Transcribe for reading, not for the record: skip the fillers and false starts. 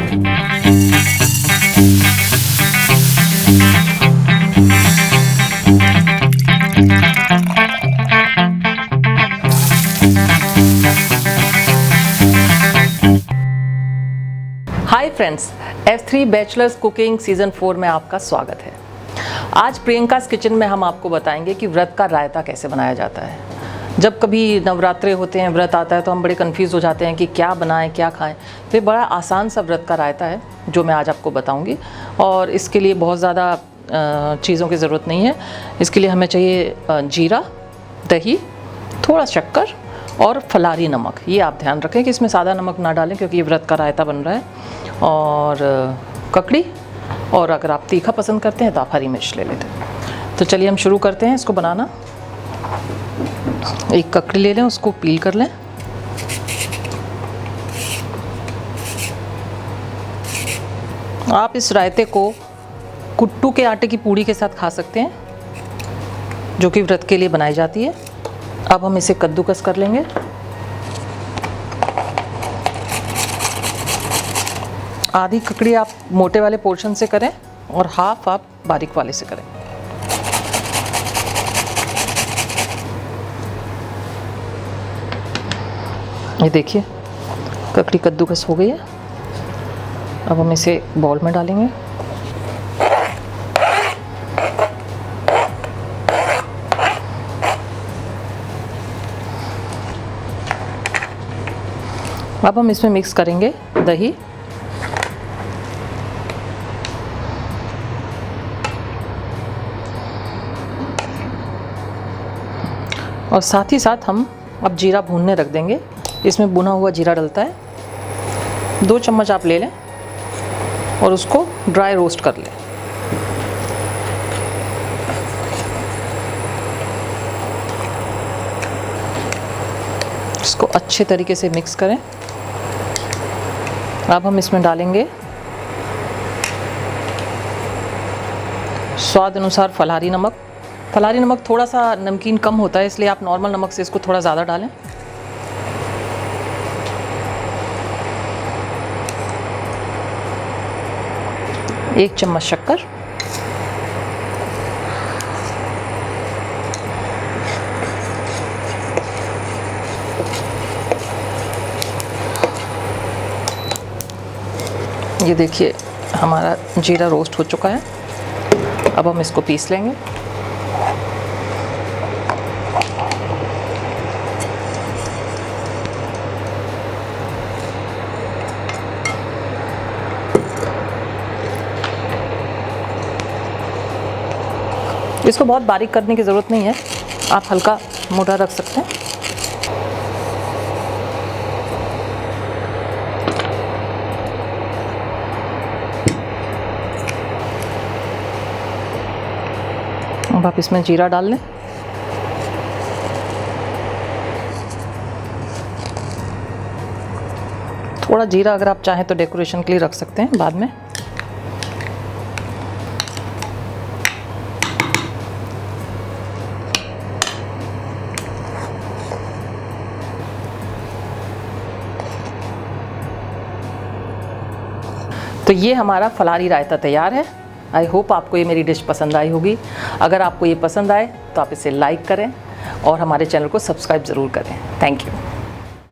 Hi friends, F3 bachelors cooking season 4 में आपका स्वागत है। आज प्रियंका's किचन में हम आपको बताएंगे कि व्रत का रायता कैसे बनाया जाता है। जब कभी नवरात्रे होते हैं, व्रत आता है, तो हम बड़े कंफ्यूज हो जाते हैं कि क्या बनाएं, क्या खाएं। तो ये बड़ा आसान सा व्रत का रायता है जो मैं आज आपको बताऊंगी, और इसके लिए बहुत ज़्यादा चीज़ों की ज़रूरत नहीं है। इसके लिए हमें चाहिए जीरा, दही, थोड़ा शक्कर और फलारी नमक। ये आप ध्यान रखें कि इसमें सादा नमक ना डालें क्योंकि ये व्रत का रायता बन रहा है। और ककड़ी, और अगर आप तीखा पसंद करते हैं तो आप हरी मिर्च ले लेते हैं। तो चलिए हम शुरू करते हैं इसको बनाना। एक ककड़ी ले लें, उसको पील कर लें। आप इस रायते को कुट्टू के आटे की पूड़ी के साथ खा सकते हैं, जो कि व्रत के लिए बनाई जाती है। अब हम इसे कद्दूकस कर लेंगे। आधी ककड़ी आप मोटे वाले पोर्शन से करें और हाफ आप बारीक वाले से करें। ये देखिए ककड़ी कद्दूकस हो गई है। अब हम इसे बाउल में डालेंगे। अब हम इसमें मिक्स करेंगे दही, और साथ ही साथ हम अब जीरा भूनने रख देंगे। इसमें भुना हुआ जीरा डलता है। 2 चम्मच आप ले लें और उसको ड्राई रोस्ट कर लें। इसको अच्छे तरीके से मिक्स करें। अब हम इसमें डालेंगे स्वाद अनुसार फलारी नमक। फलारी नमक थोड़ा सा नमकीन कम होता है, इसलिए आप नॉर्मल नमक से इसको थोड़ा ज़्यादा डालें। एक चम्मच शक्कर, ये देखिए हमारा जीरा रोस्ट हो चुका है। अब हम इसको पीस लेंगे। इसको बहुत बारीक करने की ज़रूरत नहीं है, आप हल्का मोटा रख सकते हैं। अब आप इसमें जीरा डाल लें। थोड़ा जीरा अगर आप चाहें तो डेकोरेशन के लिए रख सकते हैं बाद में। तो ये हमारा फलारी रायता तैयार है। आई होप आपको ये मेरी डिश पसंद आई होगी। अगर आपको ये पसंद आए तो आप इसे लाइक करें और हमारे चैनल को सब्सक्राइब ज़रूर करें। Thank you.